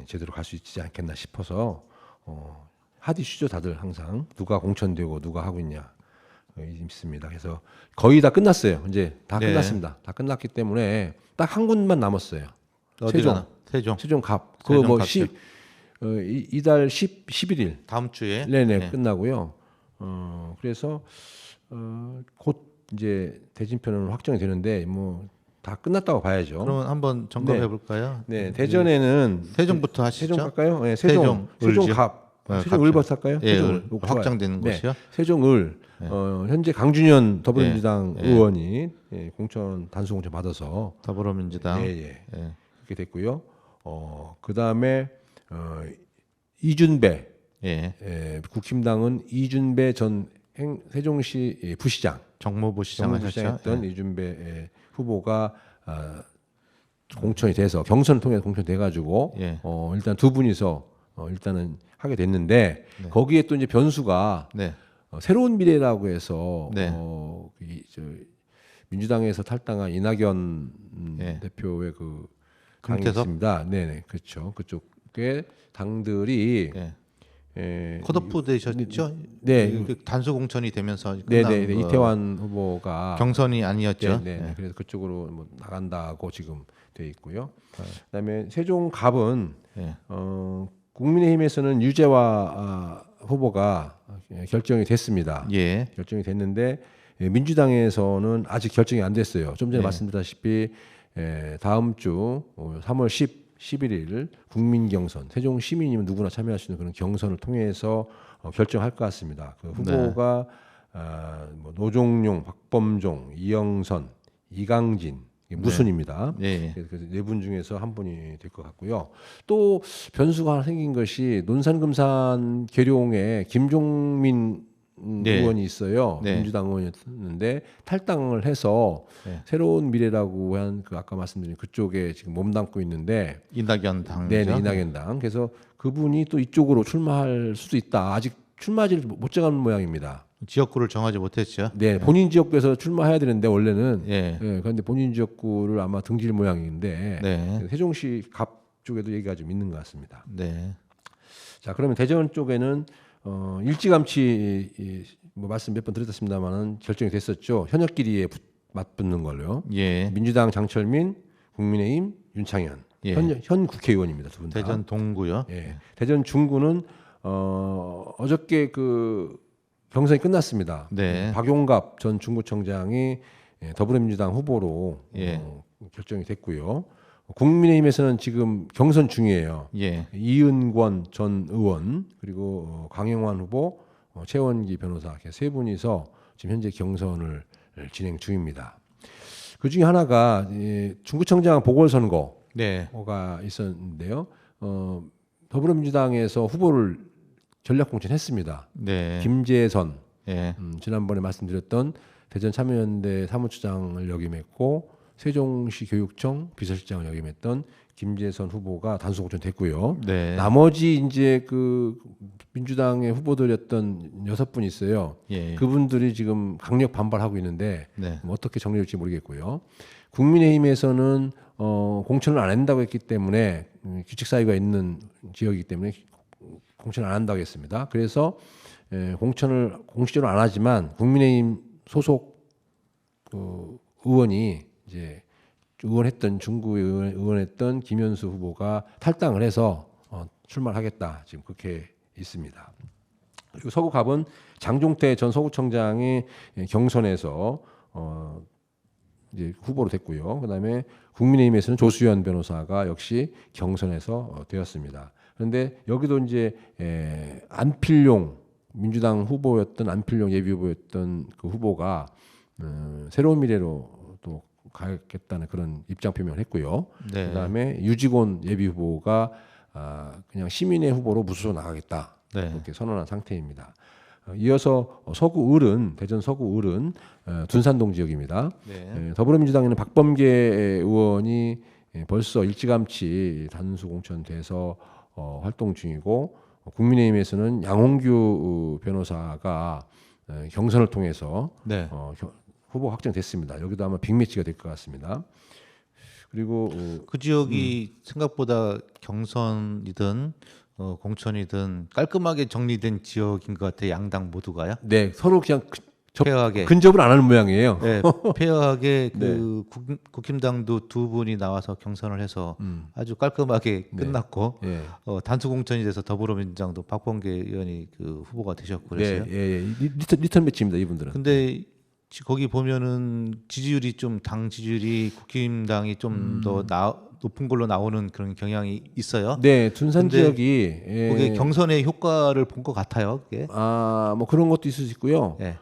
제대로 갈 수 있지 않겠나 싶어서 핫 이슈죠. 다들 항상 누가 공천되고 누가 하고 있냐 있습니다. 그래서 거의 다 끝났어요. 이제 다 네. 끝났습니다. 다 끝났기 때문에 딱 한 군데만 남았어요. 어디가? 세종. 세종 갑. 세종 그뭐 갑이요? 이달 11일 다음 주에. 네네 네. 끝나고요. 그래서 곧 이제 대진표는 확정이 되는데 뭐 다 끝났다고 봐야죠. 그러면 한번 점검해 네. 볼까요? 네, 대전에는 세종부터 하시죠. 세종 갈까요? 네, 세종 을지요? 갑. 네, 세종 갑시다. 을부터 할까요? 예, 세종 을. 을. 좋아요. 확정되는 네, 곳이요? 세종 을. 현재 강준현 더불어민주당 예. 의원이 공천 단수 공천 받아서 더불어민주당. 예. 예. 그렇게 됐고요. 그다음에 이준배 국힘당은 이준배 전 세종시 부시장 정무부 시장 하셨죠? 했던 이준배 후보가 공천이 돼서 경선을 통해서 공천돼 가지고 예. 일단 두 분이서 일단은 하게 됐는데 거기에 또 이제 변수가 네. 새로운 미래라고 해서 네. 민주당에서 탈당한 이낙연 예. 대표의 그 금태섭? 당이 있습니다. 네네 그렇죠. 그쪽에 당들이 예. 컷오프 되셨죠? 네. 그 단수 공천이 되면서 네네 끝난 거. 이태환 후보가 경선이 아니었죠. 네, 예. 그래서 그쪽으로 뭐 나간다고 지금 돼 있고요. 그다음에 세종 갑은 예. 국민의힘에서는 유재화 후보가 결정이 됐습니다. 예. 결정이 됐는데 민주당에서는 아직 결정이 안 됐어요. 좀 전에 예. 말씀드렸다시피 다음 주 3월 11일 국민 경선 세종 시민이면 누구나 참여할 수 있는 그런 경선을 통해서 결정할 것 같습니다. 그 후보가 뭐 노종용, 박범종, 이영선, 이강진 무순입니다. 예. 그래서 네 분 중에서 한 분이 될 것 같고요. 또 변수가 하나 생긴 것이 논산금산 계룡에 김종민 네. 의원이 있어요. 네. 민주당 의원이었는데 탈당을 해서 네. 새로운 미래라고 한 그 아까 말씀드린 그쪽에 지금 몸담고 있는데 이낙연 당이죠. 네, 이낙연당. 그래서 그분이 또 이쪽으로 출마할 수도 있다. 아직 출마지를 못 정한 모양입니다. 지역구를 정하지 못했죠. 네, 본인 지역구에서 출마해야 되는데 원래는 예. 그런데 본인 지역구를 아마 등질 모양인데 네. 세종시 갑 쪽에도 얘기가 좀 있는 것 같습니다. 네. 자, 그러면 대전 쪽에는 일찌감치 뭐 말씀 몇 번 드렸습니다만은 결정이 됐었죠. 현역끼리에 맞붙는 걸로요. 예. 민주당 장철민, 국민의힘 윤창현 예. 현 국회의원입니다. 두 분 다. 대전 동구요. 예. 대전 중구는 어저께 그 경선이 끝났습니다. 네. 박용갑 전 중구청장이 더불어민주당 후보로 예. 결정이 됐고요. 국민의힘에서는 지금 경선 중이에요. 예. 이은권 전 의원 그리고 강영환 후보, 최원기 변호사 이렇게 세 분이서 지금 현재 경선을 진행 중입니다. 그 중에 하나가 중구청장 보궐선거가 네. 있었는데요. 더불어민주당에서 후보를 전략 공천했습니다. 네. 김재선 예. 지난번에 말씀드렸던 대전 참여연대 사무처장을 역임했고 세종시 교육청 비서실장을 역임했던 김재선 후보가 단수 공천됐고요. 네. 나머지 이제 그 민주당의 후보들이었던 6분 있어요. 예. 그분들이 지금 강력 반발하고 있는데 네. 어떻게 정리될지 모르겠고요. 국민의힘에서는 공천을 안 한다고 했기 때문에 규칙 사유가 있는 지역이기 때문에 공천을 안 한다고 했습니다. 그래서 공천을 공식적으로 안 하지만 국민의힘 소속 그 의원이 이제 의원했던 중구 의원했던 김현수 후보가 탈당을 해서 출마하겠다 지금 그렇게 있습니다. 그리고 서구갑은 장종태 전 서구청장이 경선에서 이제 후보로 됐고요. 그다음에 국민의힘에서는 조수현 변호사가 역시 경선에서 되었습니다. 그런데 여기도 이제 안필용 민주당 후보였던 안필용 예비 후보였던 그 후보가 새로운 미래로 또 가겠다는 그런 입장 표명을 했고요. 네. 그다음에 유직원 예비 후보가 그냥 시민의 후보로 무소속 나가겠다 네. 그렇게 선언한 상태입니다. 이어서 서구 을은 대전 서구 을은 둔산동 지역입니다. 네. 더불어민주당에는 박범계 의원이 벌써 일찌감치 단수 공천돼서 활동 중이고 국민의힘에서는 양홍규 변호사가 경선을 통해서 네. 후보 확정됐습니다. 여기도 아마 빅매치가 될 것 같습니다. 그리고 그 지역이 생각보다 경선이든 공천이든 깔끔하게 정리된 지역인 것 같아요. 양당 모두가요. 네 서로 그냥 페어하게. 근접을 안 하는 모양이에요. 네, 페어하게 그 국힘당도 두 분이 나와서 경선을 해서 아주 깔끔하게 끝났고 예. 단수 공천이 돼서 더불어민주당도 박범계 의원이 그 후보가 되셨고 그래서요. 예. 리턴 매치입니다. 이분들은. 근데 거기 보면은 지지율이 좀 당 지지율이 국힘당이 좀 더 높은 걸로 나오는 그런 경향이 있어요. 네, 둔산 근데 지역이 그게 경선의 효과를 본 것 같아요. 그게. 뭐 그런 것도 있을 수 있고요. 예.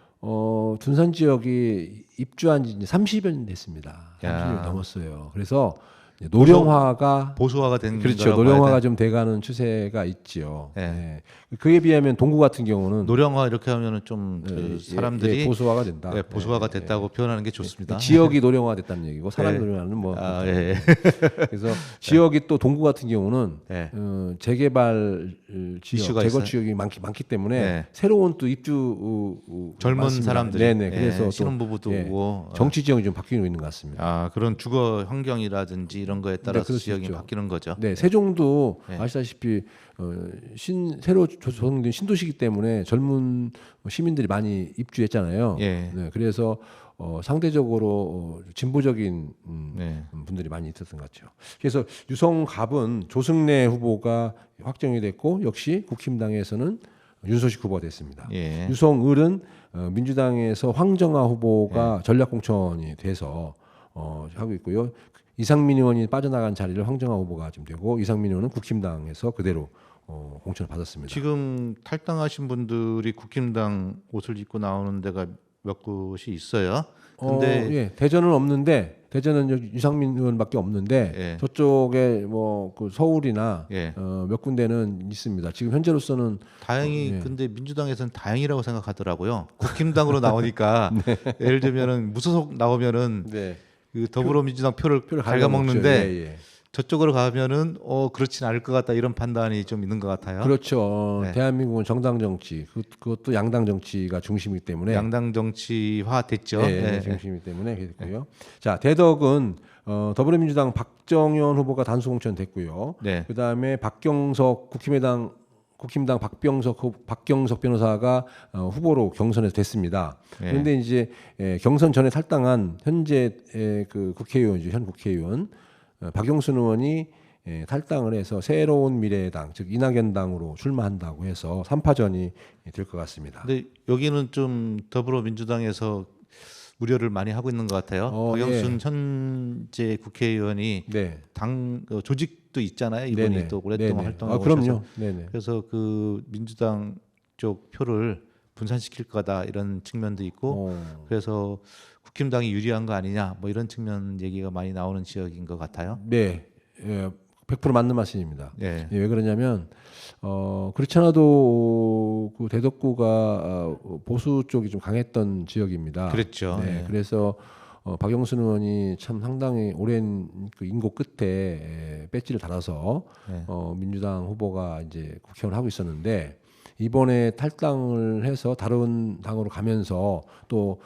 둔산 지역이 입주한 지 이제 30여 년 됐습니다. 30년 넘었어요. 그래서 이제 노령화가 보수화가 된 그렇죠. 거라고 노령화가 봐야 좀 돼가는 추세가 있지요. 예. 네. 그에 비하면 동구 같은 경우는 노령화 이렇게 하면은 좀 그 사람들이 보수화가 된다. 예, 보수화가 됐다고 표현하는 게 좋습니다. 지역이 노령화 됐다는 얘기고 사람이 예. 노령화는 뭐 예. 그래서 지역이 또 동구 같은 경우는 예. 재개발 지역, 이슈가 재건 있어요. 지역이 많기 때문에 네. 새로운 또 입주 젊은 많습니다. 사람들이 네네. 그래서 또 신혼부부도 오고 정치 지형이 좀 바뀌고 있는 것 같습니다. 그런 주거 환경이라든지 이런 거에 따라서 그럴 수 지역이 있죠. 바뀌는 거죠. 네, 세종도 네. 아시다시피 새로 조성된 신도시이기 때문에 젊은 시민들이 많이 입주했잖아요. 예. 네, 그래서 상대적으로 진보적인 네. 분들이 많이 있었던 것 같죠. 그래서 유성갑은 조승래 후보가 확정이 됐고 역시 국힘당에서는 윤소식 후보가 됐습니다. 예. 유성을은 민주당에서 황정아 후보가 전략공천이 돼서 하고 있고요. 이상민 의원이 빠져나간 자리를 황정아 후보가 좀 되고 이상민 의원은 국힘당에서 그대로 공천을 받았습니다. 지금 탈당하신 분들이 국힘당 옷을 입고 나오는 데가 몇 곳이 있어요. 근데 예, 대전은 없는데 대전은 여기 이상민 의원밖에 없는데 예. 저쪽에 뭐 그 서울이나 예. 몇 군데는 있습니다. 지금 현재로서는 다행히 근데 민주당에서는 다행이라고 생각하더라고요. 국힘당으로 나오니까 예를 들면은 무소속 나오면은 그 더불어민주당 표를 갉아먹는데 예. 저쪽으로 가면은 그렇진 않을 것 같다 이런 판단이 좀 있는 것 같아요. 그렇죠. 네. 대한민국은 정당 정치, 그것도 양당 정치가 중심이기 때문에 양당 정치화 됐죠. 네, 중심이기 때문에 그랬고요. 자, 대덕은 더불어민주당 박정현 후보가 단수 공천됐고요. 네. 그다음에 박경석 국힘당 박경석 변호사가 후보로 경선에서 됐습니다. 네. 그런데 이제 경선 전에 탈당한 현재 그 국회의원이죠, 현 국회의원 박용순 의원이 탈당을 해서 새로운 미래당 즉 이낙연당으로 출마한다고 해서 3파전이 될 것 같습니다. 근데 여기는 좀 더불어민주당에서 우려를 많이 하고 있는 것 같아요. 박영순 현재 국회의원이 네. 당 조직도 있잖아요. 이분이 네네. 또 오랫동안 네네. 활동하고 그럼요. 오셔서 네네. 그래서 그 민주당 쪽 표를 분산시킬 거다 이런 측면도 있고 그래서 국힘당이 유리한 거 아니냐 뭐 이런 측면 얘기가 많이 나오는 지역인 것 같아요. 네, 100% 맞는 말씀입니다. 예. 왜 그러냐면 그렇지 않아도 그 대덕구가 보수 쪽이 좀 강했던 지역입니다. 그랬죠. 네, 예. 그래서 박영순 의원이 참 상당히 오랜 그 인고 끝에 배지를 달아서 네. 민주당 후보가 이제 국회의원을 하고 있었는데 이번에 탈당을 해서 다른 당으로 가면서 또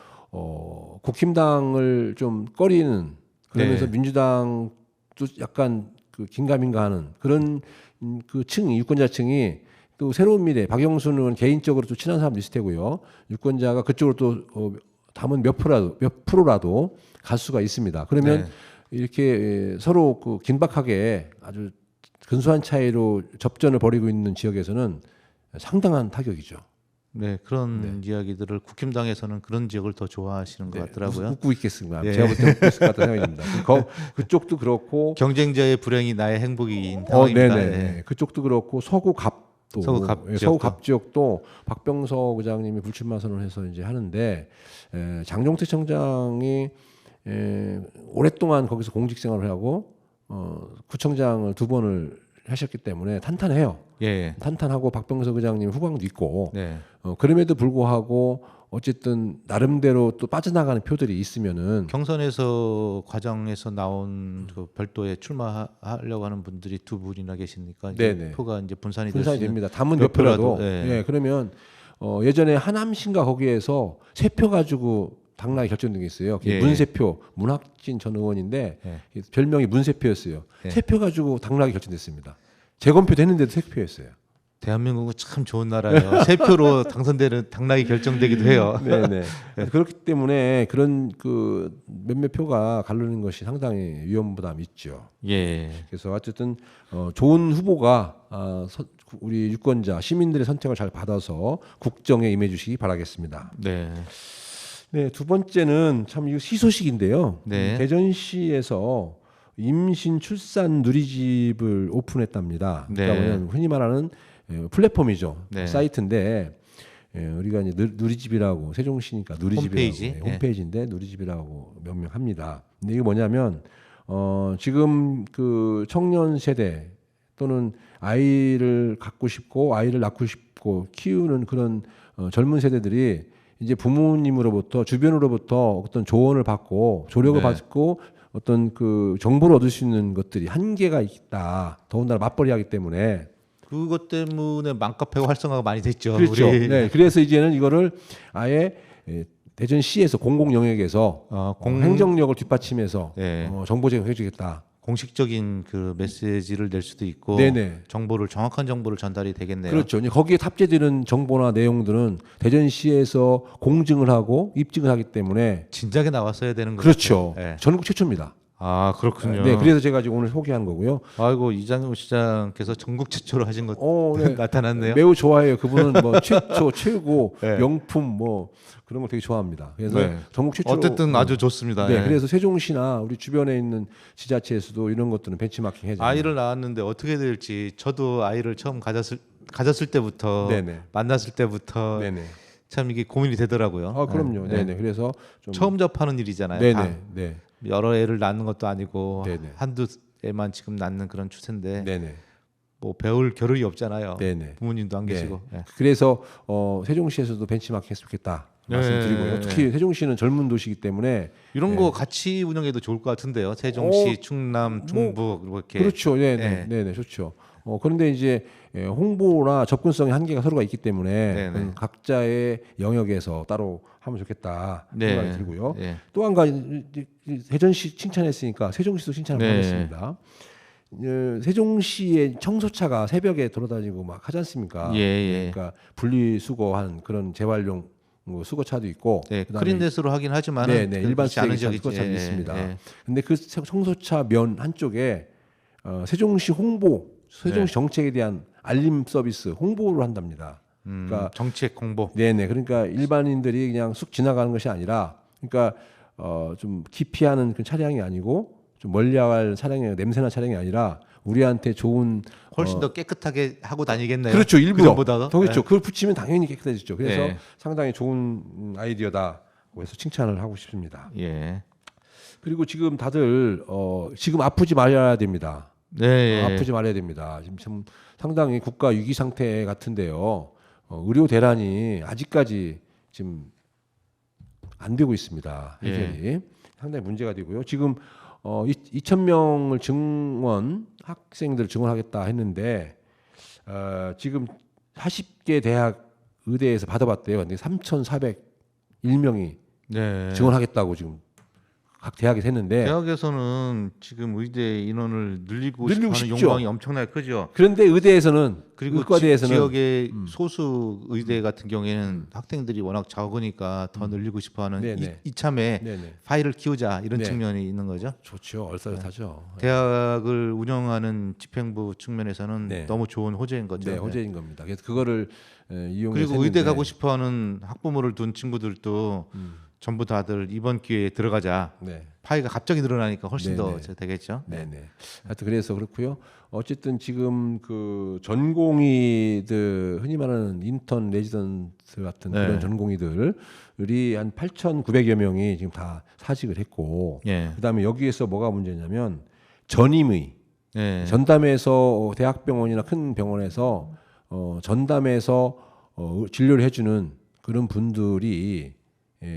국힘당을 좀 꺼리는 그러면서 네. 민주당도 약간 그 긴가민가하는 그런 그 층이 유권자층이 또 새로운 미래 박영순 의원 개인적으로 또 친한 사람도 있을 테고요. 유권자가 그쪽으로 또 담은 몇 프로라도 갈 수가 있습니다. 그러면 이렇게 서로 그 긴박하게 아주 근소한 차이로 접전을 벌이고 있는 지역에서는 상당한 타격이죠. 네, 그런 이야기들을 국힘당에서는 그런 지역을 더 좋아하시는 것 같더라고요. 웃고 있겠습니다. 예. 제가 볼 때 웃고 있을 것 같다는 생각이 듭니다. 그쪽도 그렇고 경쟁자의 불행이 나의 행복인 상황입니다. 네네. 네. 그쪽도 그렇고 서구갑도 서구갑 지역도. 서구갑 지역도 박병석 의장님이 불출마 선언해서 이제 하는데 장종태 청장이 오랫동안 거기서 공직 생활을 하고 구청장을 2번을 하셨기 때문에 탄탄해요. 예. 탄탄하고 박병석 의장님 후광도 있고 네. 그럼에도 불구하고 어쨌든 나름대로 또 빠져나가는 표들이 있으면은 경선에서 과정에서 나온 그 별도에 출마하려고 하는 분들이 2분이나 계시니까 이제 네네. 표가 이제 분산이 분산이 될 수 있는 됩니다. 담은 몇 몇 표라도. 표라도, 예. 예, 그러면 예전에 하남신가 거기에서 3표 가지고 당락이 결정된 게 있어요. 그게 예. 문세표, 문학진 전 의원인데 예. 별명이 문세표였어요. 예. 3표 가지고 당락이 결정됐습니다. 재검표 됐는데도 3표였어요. 대한민국은 참 좋은 나라예요. 3표로 당선되는 당락이 결정되기도 해요. 네네. 그렇기 때문에 그런 그 몇몇 표가 가르는 것이 상당히 위험 부담이 있죠. 예. 그래서 어쨌든 좋은 후보가 우리 유권자 시민들의 선택을 잘 받아서 국정에 임해주시기 바라겠습니다. 네. 네, 두 번째는 참 이거 희소식인데요. 네. 대전시에서 임신 출산 누리집을 오픈했답니다. 네. 그러니까 뭐냐면 흔히 말하는 플랫폼이죠. 네. 사이트인데 우리가 이제 누리집이라고 세종시니까 누리집이라고 홈페이지? 홈페이지인데 누리집이라고 명명합니다. 근데 이게 뭐냐면 지금 그 청년 세대 또는 아이를 갖고 싶고 아이를 낳고 싶고 키우는 그런 젊은 세대들이 이제 부모님으로부터 주변으로부터 어떤 조언을 받고 조력을 네. 받고 어떤 그 정보를 얻을 수 있는 것들이 한계가 있다. 더군다나 맞벌이하기 때문에 그것 때문에 맘카페가 활성화가 많이 됐죠. 그렇죠. 우리. 네, 그래서 이제는 이거를 아예 대전시에서 공공 영역에서 행정력을 뒷받침해서 네. 정보 제공해주겠다. 공식적인 그 메시지를 낼 수도 있고 네네. 정보를 정확한 정보를 전달이 되겠네요. 그렇죠. 이제 거기에 탑재되는 정보나 내용들은 대전시에서 공증을 하고 입증을 하기 때문에 진작에 나왔어야 되는 거죠. 그렇죠. 네. 전국 최초입니다. 아 그렇군요. 네, 그래서 제가 지금 오늘 소개한 거고요. 아이고 이장우 시장께서 전국 최초로 하신 것 네. 나타났네요. 매우 좋아해요. 그분은 뭐 최초, 최고, 네. 명품 뭐 그런 걸 되게 좋아합니다. 그래서 네. 전국 최초. 어쨌든 아주 좋습니다. 네, 예. 그래서 세종시나 우리 주변에 있는 지자체에서도 이런 것들은 벤치마킹 해줘. 아이를 낳았는데 어떻게 될지 저도 아이를 처음 가졌을 때부터 네네. 만났을 때부터 네네. 참 이게 고민이 되더라고요. 아, 그럼요. 네. 네네. 그래서 좀 처음 접하는 일이잖아요. 네네. 다. 네. 여러 애를 낳는 것도 아니고 네네. 한두 애만 지금 낳는 그런 추세인데 네네. 뭐 배울 겨를이 없잖아요. 네네. 부모님도 안 네. 계시고. 예. 그래서 세종시에서도 벤치마킹 했으면 좋겠다 말씀드리고요. 네. 특히 세종시는 젊은 도시이기 때문에 이런 거 같이 운영해도 좋을 것 같은데요. 세종시, 충남, 충북 이렇게. 그렇죠. 네, 네. 네, 네, 네, 좋죠. 그런데 이제 홍보나 접근성의 한계가 서로가 있기 때문에 네네. 각자의 영역에서 따로 하면 좋겠다 생각이 들고요. 네. 또 한 가지 대전시 칭찬했으니까 세종시도 칭찬을 네. 하겠습니다. 세종시의 청소차가 새벽에 돌아다니고 막 하지 않습니까? 예, 예. 그러니까 분리수거한 그런 재활용 수거차도 있고, 네, 그다음에 크린넷으로 하긴 하지만 네, 네, 일반 쓰레기 지역이 수거차도 예, 있습니다. 예. 근데 그 청소차 면 한쪽에 세종시 홍보, 세종시 네. 정책에 대한 알림 서비스 홍보를 한답니다. 그러니까 정책 홍보. 네네. 그러니까 일반인들이 그냥 쑥 지나가는 것이 아니라, 그러니까 좀 기피하는 그 차량이 아니고 좀 멀리할 차량이 냄새나 차량이 아니라 우리한테 좋은 훨씬 더 깨끗하게 하고 다니겠네요. 그렇죠. 일부러 그전보다도. 더 그렇죠. 그걸 붙이면 당연히 깨끗해지죠. 그래서 네. 상당히 좋은 아이디어다고 해서 칭찬을 하고 싶습니다. 예. 그리고 지금 다들 지금 아프지 말아야 됩니다. 네. 예. 아프지 말아야 됩니다. 지금 참 상당히 국가 위기 상태 같은데요. 의료 대란이 아직까지 지금 안 되고 있습니다. 해결이 상당히 문제가 되고요. 지금 2,000명을 증원 학생들 증원하겠다 했는데 지금 40개 대학 의대에서 받아봤대요. 근데 3,401명이 네. 증원하겠다고 지금 각 대학에서 했는데 대학에서는 지금 의대 인원을 늘리고 늘리고 싶어하는 싶죠. 욕망이 엄청나게 크죠. 그런데 의대에서는 그리고 의과대에서는 지역의 소수 의대 같은 경우에는 학생들이 워낙 적으니까 더 늘리고 싶어하는 네네. 이참에 네네. 파일을 키우자 이런 네. 측면이 있는 거죠. 좋죠. 얼싸릇하죠. 대학을 운영하는 집행부 측면에서는 네. 너무 좋은 호재인 거죠. 네, 호재인 겁니다. 그래서 그거를 이용해서 그리고 했는데 의대 가고 싶어하는 학부모를 둔 친구들도 전부 다들 이번 기회에 들어가자. 네. 파이가 갑자기 늘어나니까 훨씬 더 네네. 되겠죠. 네네. 하여튼 그래서 그렇고요. 어쨌든 지금 그 전공의들 흔히 말하는 인턴 레지던트 같은 네. 그런 전공의들이 한 8,900여 명이 지금 다 사직을 했고, 예. 그다음에 여기에서 뭐가 문제냐면 전임의 예. 전담해서 대학병원이나 큰 병원에서 전담해서 진료를 해주는 그런 분들이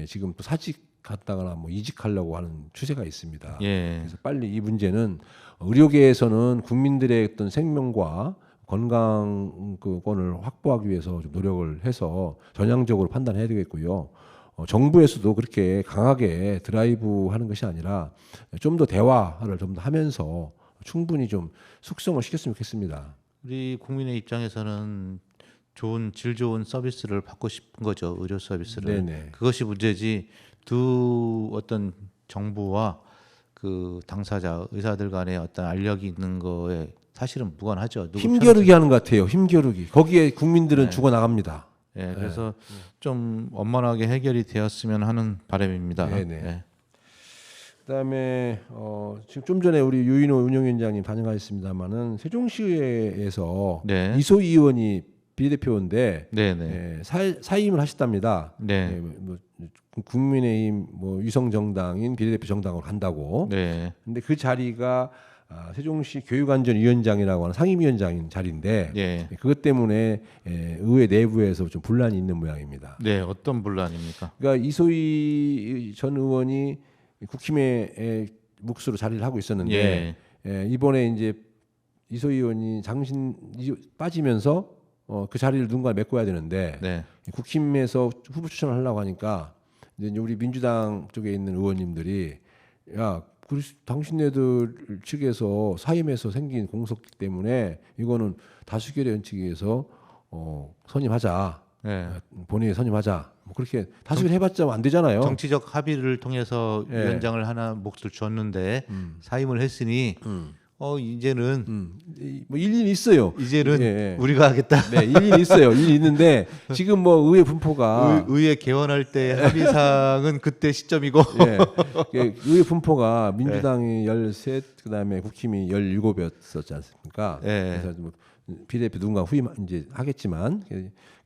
지금 또 사직 갔다거나 뭐 이직하려고 하는 추세가 있습니다. 예. 그래서 빨리 이 문제는 의료계에서는 국민들의 어떤 생명과 건강권을 확보하기 위해서 좀 노력을 해서 전향적으로 판단해야 되겠고요. 정부에서도 그렇게 강하게 드라이브하는 것이 아니라 좀 더 대화를 좀 더 하면서 충분히 좀 숙성을 시켰으면 좋겠습니다. 우리 국민의 입장에서는 질 좋은 서비스를 받고 싶은 거죠. 의료 서비스를. 네네. 그것이 문제지 두 어떤 정부와 그 당사자 의사들 간의 어떤 알력이 있는 거에 사실은 무관하죠. 누구 힘겨루기 하는 것 같아요. 힘겨루기. 거기에 국민들은 죽어 나갑니다. 예, 그래서 좀 원만하게 해결이 되었으면 하는 바람입니다. 네네. 예. 그다음에 지금 좀 전에 우리 유인호 운영위원장님 다녀가셨습니다마는 세종시에서 네. 이소희 의원이 비례대표인데 네네. 사임을 하셨답니다. 네. 뭐 국민의힘 뭐 위성 정당인 비례대표 정당으로 간다고. 네. 근데 그 자리가 세종시 교육안전위원장이라고 하는 상임위원장인 자리인데 네. 그것 때문에 의회 내부에서 좀 분란이 있는 모양입니다. 네. 어떤 분란입니까? 그러니까 이소희 전 의원이 국힘의 몫으로 자리를 하고 있었는데 이번에 이제 이소희 의원이 빠지면서 그 자리를 누군가 메꿔야 되는데 네. 국힘에서 후보 추천을 하려고 하니까 이제 우리 민주당 쪽에 있는 의원님들이 야, 당신네들 측에서 사임에서 생긴 공석기 때문에 이거는 다수결의 원칙에 의해서 선임하자. 네. 본회의에 선임하자. 뭐 그렇게 다수결 해봤자 안 되잖아요. 정치적 합의를 통해서 위원장을 하나 몫을 줬는데 사임을 했으니 이제는 뭐 일리는 있어요. 이제는 우리가 하겠다. 네, 일리는 있어요. 일리 있는데 지금 뭐 의회 분포가 의회 개원할 때 합의사항은 그때 시점이고 의회 분포가 민주당이 13, 그다음에 국힘이 17이었었지 않습니까? 그래서 뭐 비례대표 누군가 후임 이제 하겠지만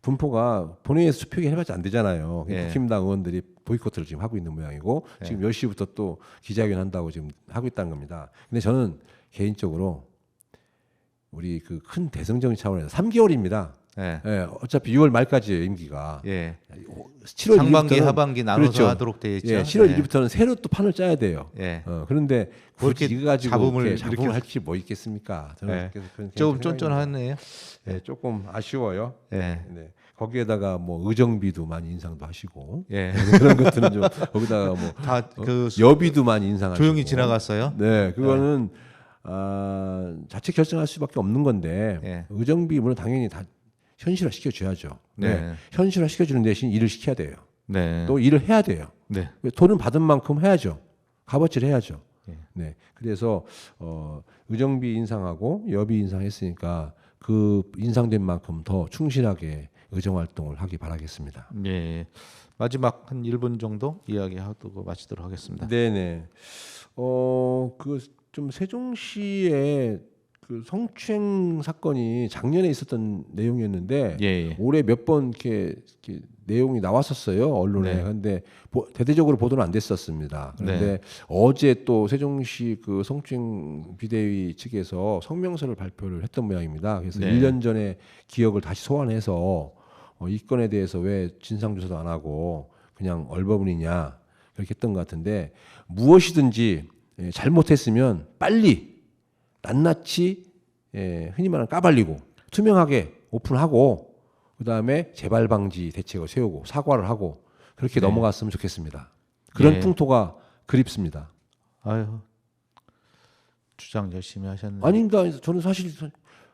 분포가 본회의에서 투표기 해봤자 안 되잖아요. 국힘당 의원들이 보이콧을 지금 하고 있는 모양이고 지금 10시부터 또 기자회견 한다고 지금 하고 있다는 겁니다. 근데 저는 개인적으로 우리 그 큰 대승적인 차원에서 3개월입니다. 어차피 6월 말까지예요 임기가. 7월 상반기 1일부터는, 하반기 나눠서 그렇죠. 하도록 돼 있죠. 7월 1일부터는 새로 또 판을 짜야 돼요. 그런데 그렇게 굳이 이거 가지고 잡음을 잡음을 할 게 뭐 있겠습니까? 저는 그런 조금 쫀쫀하네요. 조금 아쉬워요. 네. 거기에다가 뭐 의정비도 많이 인상도 하시고 그런 것들은 좀 거기다가 뭐 다 여비도 많이 인상하시고 조용히 지나갔어요. 네, 그거는 자체 결정할 수밖에 없는 건데 의정비 물론 당연히 다 현실화 시켜줘야죠. 현실화 시켜주는 대신 일을 시켜야 돼요. 또 일을 해야 돼요. 돈은 받은 만큼 해야죠. 값어치를 해야죠. 그래서 의정비 인상하고 여비 인상했으니까 그 인상된 만큼 더 충실하게 의정 활동을 하기 바라겠습니다. 마지막 한 1분 정도 이야기하고 마치도록 하겠습니다. 네네. 그 좀 세종시의 그 성추행 사건이 작년에 있었던 내용이었는데 올해 몇 번 이렇게 내용이 나왔었어요 언론에. 그런데 대대적으로 보도는 안 됐었습니다. 그런데 어제 또 세종시 그 성추행 비대위 측에서 성명서를 발표를 했던 모양입니다. 그래서 1년 전에 기억을 다시 소환해서 이 건에 대해서 왜 진상조사도 안 하고 그냥 얼버무리냐 그렇게 했던 것 같은데 무엇이든지 잘못했으면 빨리 낱낱이 흔히 말하는 까발리고 투명하게 오픈하고 그다음에 재발 방지 대책을 세우고 사과를 하고 그렇게 네. 넘어갔으면 좋겠습니다. 그런 예. 풍토가 그립습니다. 아유, 주장 열심히 하셨네요. 아닙니다. 저는 사실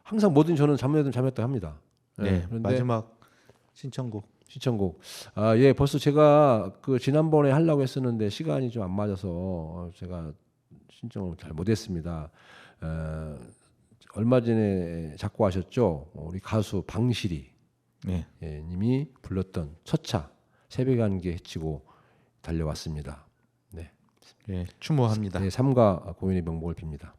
항상 뭐든 저는 잘못했다 합니다. 네, 그런데 마지막 신청곡. 신청곡. 아, 예, 벌써 제가 그 지난번에 하려고 했었는데 시간이 좀 안 맞아서 제가 신청을 잘 못했습니다. 얼마 전에 작곡하셨죠? 우리 가수 방실이 네, 님이 불렀던 첫차 새벽에 안개 헤치고 달려왔습니다. 네, 예, 추모합니다. 삼가 고인의 명복을 빕니다.